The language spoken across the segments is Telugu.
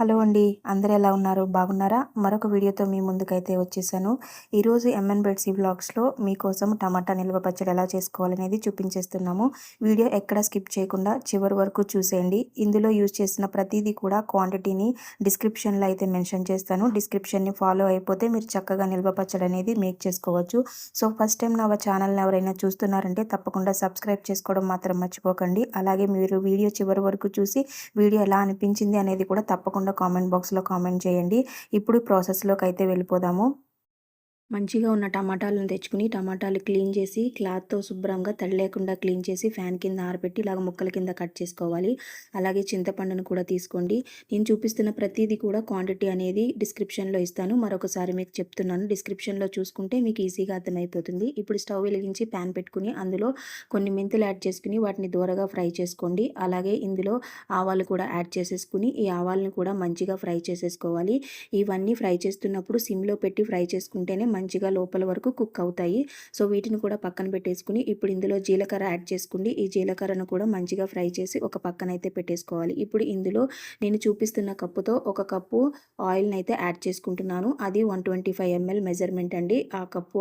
హలో అండి. అందరూ ఎలా ఉన్నారు? బాగున్నారా? మరొక వీడియోతో మీ ముందుకైతే వచ్చేసాను. ఈరోజు ఎంఎన్ బెడ్సీ వ్లాగ్స్‌లో మీకోసం టమాటా నిల్వ పచ్చడి ఎలా చేసుకోవాలనేది చూపించేస్తున్నాము. వీడియో ఎక్కడ స్కిప్ చేయకుండా చివరి వరకు చూసేయండి. ఇందులో యూజ్ చేసిన ప్రతీదీ కూడా క్వాంటిటీని డిస్క్రిప్షన్‌లో అయితే మెన్షన్ చేస్తాను. డిస్క్రిప్షన్‌ని ఫాలో అయిపోతే మీరు చక్కగా నిల్వ పచ్చడి అనేది మేక్ చేసుకోవచ్చు. సో, ఫస్ట్ టైం నా ఛానల్‌ని ఎవరైనా చూస్తున్నారంటే తప్పకుండా సబ్స్క్రైబ్ చేసుకోవడం మాత్రం మర్చిపోకండి. అలాగే మీరు వీడియో చివరి వరకు చూసి వీడియో ఎలా అనిపించింది అనేది కూడా తప్పకుండా కామెంట్ బాక్స్‌లో కామెంట్ చేయండి. ఇప్పుడు ప్రాసెస్‌లోకి అయితే వెళ్ళిపోదాము. మంచిగా ఉన్న టమాటాలను తెచ్చుకుని టమాటాలు క్లీన్ చేసి క్లాత్‌తో శుభ్రంగా తడి లేకుండా క్లీన్ చేసి ఫ్యాన్ కింద ఆరబెట్టి ఇలాగ ముక్కల కింద కట్ చేసుకోవాలి. అలాగే చింతపండును కూడా తీసుకోండి. నేను చూపిస్తున్న ప్రతీది కూడా క్వాంటిటీ అనేది డిస్క్రిప్షన్‌లో ఇస్తాను. మరొకసారి మీకు చెప్తున్నాను. డిస్క్రిప్షన్‌లో చూసుకుంటే మీకు ఈజీగా అర్థమైపోతుంది. ఇప్పుడు స్టవ్ వెలిగించి ప్యాన్ పెట్టుకుని అందులో కొన్ని మెంతులు యాడ్ చేసుకుని వాటిని దోరగా ఫ్రై చేసుకోండి. అలాగే ఇందులో ఆవాలు కూడా యాడ్ చేసేసుకుని ఈ ఆవాలను కూడా మంచిగా ఫ్రై చేసేసుకోవాలి. ఇవన్నీ ఫ్రై చేస్తున్నప్పుడు సిమ్‌లో పెట్టి ఫ్రై చేసుకుంటేనే మంచిగా లోపల వరకు కుక్ అవుతాయి. సో, వీటిని కూడా పక్కన పెట్టేసుకుని ఇప్పుడు ఇందులో జీలకర్ర యాడ్ చేసుకోండి. ఈ జీలకర్రను కూడా మంచిగా ఫ్రై చేసి ఒక పక్కనైతే పెట్టేసుకోవాలి. ఇప్పుడు ఇందులో నేను చూపిస్తున్న కప్పుతో ఒక కప్పు ఆయిల్‌ని అయితే యాడ్ చేసుకుంటున్నాను. అది 125 ఎంఎల్ మెజర్‌మెంట్ అండి. ఆ కప్పు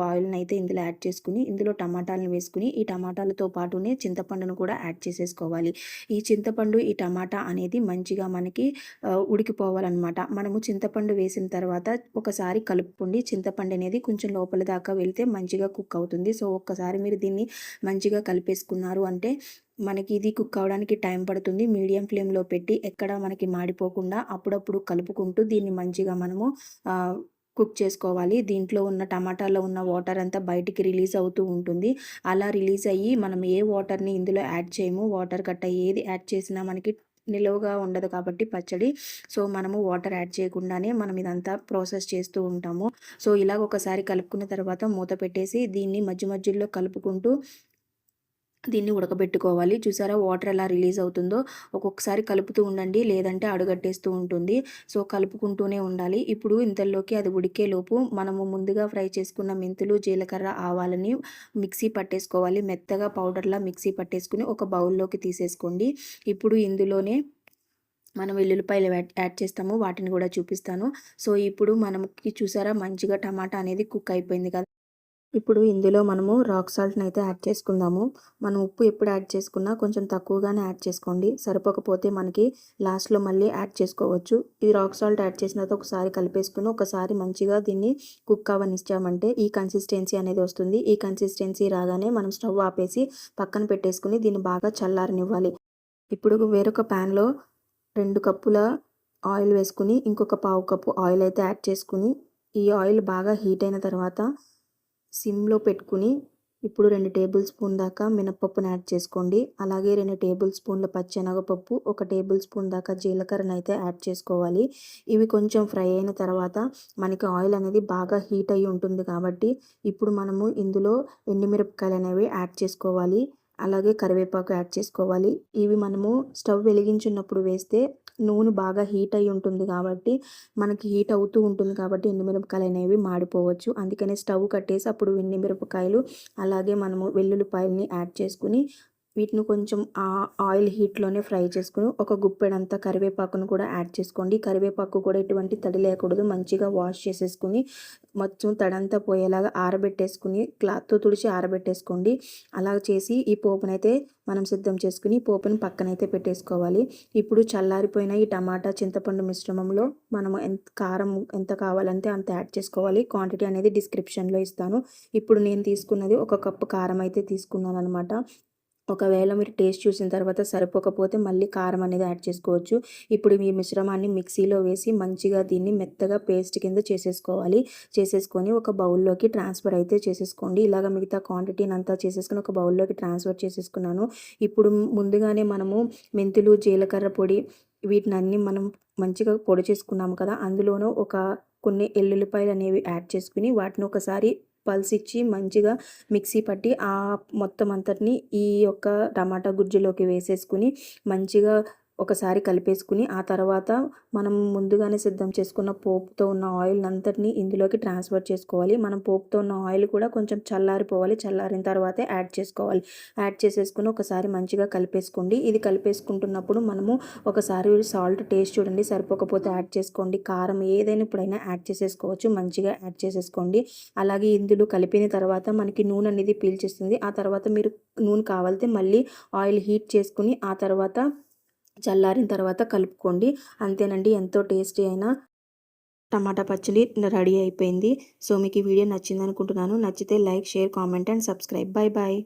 ఆయిల్‌ని అయితే ఇందులో యాడ్ చేసుకుని ఇందులో టమాటాలను వేసుకుని ఈ టమాటాలతో పాటునే చింతపండును కూడా యాడ్ చేసేసుకోవాలి. ఈ చింతపండు, ఈ టమాటా అనేది మంచిగా మనకి ఉడికిపోవాలన్నమాట. మనము చింతపండు వేసిన తర్వాత ఒకసారి కలుపుకోండి. చింతపండు అనేది కొంచెం లోపల దాకా వెళ్తే మంచిగా కుక్ అవుతుంది. సో, ఒక్కసారి మీరు దీన్ని మంచిగా కలిపేసుకున్నారు అంటే మనకి ఇది కుక్ అవ్వడానికి టైం పడుతుంది. మీడియం ఫ్లేమ్‌లో పెట్టి ఎక్కడ మనకి మాడిపోకుండా అప్పుడప్పుడు కలుపుకుంటూ దీన్ని మంచిగా మనము కుక్ చేసుకోవాలి. దీంట్లో ఉన్న టమాటాలో ఉన్న వాటర్ అంతా బయటికి రిలీజ్ అవుతూ ఉంటుంది. అలా రిలీజ్ అయ్యి మనం ఏ వాటర్‌ని ఇందులో యాడ్ చేయము. వాటర్ గట్టా ఏది యాడ్ చేసినా మనకి నిలువగా ఉండదు కాబట్టి పచ్చడి. సో, మనము వాటర్ యాడ్ చేయకుండానే మనం ఇదంతా ప్రాసెస్ చేస్తూ ఉంటాము. సో, ఇలాగ ఒకసారి కలుపుకున్న తర్వాత మూత పెట్టేసి దీన్ని మధ్య మధ్యలో కలుపుకుంటూ దీన్ని ఉడకబెట్టుకోవాలి. చూసారా వాటర్ ఎలా రిలీజ్ అవుతుందో. ఒక్కొక్కసారి కలుపుతూ ఉండండి. లేదంటే అడుగట్టేస్తూ ఉంటుంది. సో, కలుపుకుంటూనే ఉండాలి. ఇప్పుడు ఇంతలోకి అది ఉడికేలోపు మనము ముందుగా ఫ్రై చేసుకున్న మెంతులు, జీలకర్ర, ఆవాలని మిక్సీ పట్టేసుకోవాలి. మెత్తగా పౌడర్‌లా మిక్సీ పట్టేసుకొని ఒక బౌల్‌లోకి తీసేసుకోండి. ఇప్పుడు ఇందులోనే మనం వెల్లుల్లిపాయలు యాడ్ చేస్తాము. వాటిని కూడా చూపిస్తాను. సో, ఇప్పుడు మనకి చూసారా మంచిగా టమాటా అనేది కుక్ అయిపోయింది కదా! ఇప్పుడు ఇందులో మనము రాక్ సాల్ట్‌ని అయితే యాడ్ చేసుకుందాము. మనం ఉప్పు ఎప్పుడు యాడ్ చేసుకున్నా కొంచెం తక్కువగానే యాడ్ చేసుకోండి. సరిపోకపోతే మనకి లాస్ట్‌లో మళ్ళీ యాడ్ చేసుకోవచ్చు. ఈ రాక్ సాల్ట్ యాడ్ చేసిన తర్వాత ఒకసారి కలిపేసుకొని ఒకసారి మంచిగా దీన్ని కుక్ అవ్వనిచ్చామంటే ఈ కన్సిస్టెన్సీ అనేది వస్తుంది. ఈ కన్సిస్టెన్సీ రాగానే మనం స్టవ్ ఆపేసి పక్కన పెట్టేసుకొని దీన్ని బాగా చల్లారనివ్వాలి. ఇప్పుడు వేరొక ప్యాన్‌లో 2 కప్పుల ఆయిల్ వేసుకుని ఇంకొక పావు కప్పు ఆయిల్ అయితే యాడ్ చేసుకుని ఈ ఆయిల్ బాగా హీట్ అయిన తర్వాత సిమ్‌లో పెట్టుకుని ఇప్పుడు 2 టేబుల్ స్పూన్ దాకా మినపప్పుని యాడ్ చేసుకోండి. అలాగే 2 టేబుల్ స్పూన్ల పచ్చెనగపప్పు, 1 టేబుల్ స్పూన్ దాకా జీలకర్రనైతే యాడ్ చేసుకోవాలి. ఇవి కొంచెం ఫ్రై అయిన తర్వాత మనకి ఆయిల్ అనేది బాగా హీట్ అయ్యి ఉంటుంది కాబట్టి ఇప్పుడు మనము ఇందులో ఎండుమిరపకాయలనేవి యాడ్ చేసుకోవాలి. అలాగే కరివేపాకు యాడ్ చేసుకోవాలి. ఇవి మనము స్టవ్ వెలిగించున్నప్పుడు వేస్తే నూనె బాగా హీట్ అయ్యి ఉంటుంది కాబట్టి మనకి హీట్ అవుతూ ఉంటుంది కాబట్టి ఎండుమిరపకాయలు అనేవి మాడిపోవచ్చు. అందుకనే స్టవ్ కట్టేసి అప్పుడు ఎండుమిరపకాయలు అలాగే మనము వెల్లుల్లిపాయలని యాడ్ చేసుకుని వీటిని కొంచెం ఆయిల్ హీట్‌లోనే ఫ్రై చేసుకొని ఒక గుప్పెడంతా కరివేపాకును కూడా యాడ్ చేసుకోండి. కరివేపాకు కూడా ఎటువంటి తడి లేకూడదు. మంచిగా వాష్ చేసేసుకొని మొత్తం తడంతా పోయేలాగా ఆరబెట్టేసుకుని క్లాత్‌తో తుడిచి ఆరబెట్టేసుకోండి. అలా చేసి ఈ పోపునైతే మనం సిద్ధం చేసుకుని పోపుని పక్కనైతే పెట్టేసుకోవాలి. ఇప్పుడు చల్లారిపోయిన ఈ టమాటా, చింతపండు మిశ్రమంలో మనము కారం ఎంత కావాలంటే అంత యాడ్ చేసుకోవాలి. క్వాంటిటీ అనేది డిస్క్రిప్షన్‌లో ఇస్తాను. ఇప్పుడు నేను తీసుకున్నది ఒక కప్పు కారం అయితే తీసుకున్నాననమాట. ఒకవేళ మీరు టేస్ట్ చూసిన తర్వాత సరిపోకపోతే మళ్ళీ కారం అనేది యాడ్ చేసుకోవచ్చు. ఇప్పుడు ఈ మిశ్రమాన్ని మిక్సీలో వేసి మంచిగా దీన్ని మెత్తగా పేస్ట్ కింద చేసేసుకోవాలి. చేసేసుకొని ఒక బౌల్‌లోకి ట్రాన్స్‌ఫర్ అయితే చేసేసుకోండి. ఇలాగ మిగతా క్వాంటిటీని అంతా చేసేసుకొని ఒక బౌల్‌లోకి ట్రాన్స్‌ఫర్ చేసేసుకున్నాను. ఇప్పుడు ముందుగానే మనము మెంతులు, జీలకర్ర పొడి వీటినన్నీ మనం మంచిగా పొడి చేసుకున్నాము కదా! అందులోనూ కొన్ని ఎల్లుల్లిపాయలు అనేవి యాడ్ చేసుకొని వాటిని ఒకసారి పల్స్ ఇచ్చి మంచిగా మిక్సీ పట్టి మొత్తం అంతటిని ఈ యొక్క టమాటా గుజ్జులోకి వేసేసుకుని మంచిగా ఒకసారి కలిపేసుకుని ఆ తర్వాత మనం ముందుగానే సిద్ధం చేసుకున్న పోపుతో ఉన్న ఆయిల్ అంతటిని ఇందులోకి ట్రాన్స్ఫర్ చేసుకోవాలి. మనం పోపుతో ఉన్న ఆయిల్ కూడా కొంచెం చల్లారిపోవాలి. చల్లారిన తర్వాతే యాడ్ చేసుకోవాలి. యాడ్ చేసేసుకుని ఒకసారి మంచిగా కలిపేసుకోండి. ఇది కలిపేసుకుంటున్నప్పుడు మనము ఒకసారి సాల్ట్ టేస్ట్ చూడండి, సరిపోకపోతే యాడ్ చేసుకోండి. కారం ఏదైనా ఇప్పుడైనా యాడ్ చేసేసుకోవచ్చు. మంచిగా యాడ్ చేసేసుకోండి. అలాగే ఇందులో కలిపిన తర్వాత మనకి నూనె అనేది పీల్చేస్తుంది. ఆ తర్వాత మీరు నూనె కావాలితే మళ్ళీ ఆయిల్ హీట్ చేసుకుని ఆ తర్వాత చల్లారిన తర్వాత కలుపుకోండి. అంతేనండి, ఎంతో టేస్టీ అయిన టమాటా పచ్చడి రెడీ అయిపోయింది. సో మీకు ఈ వీడియో నచ్చింది అనుకుంటున్నాను. నచ్చితే like, share, comment and subscribe. Bye bye.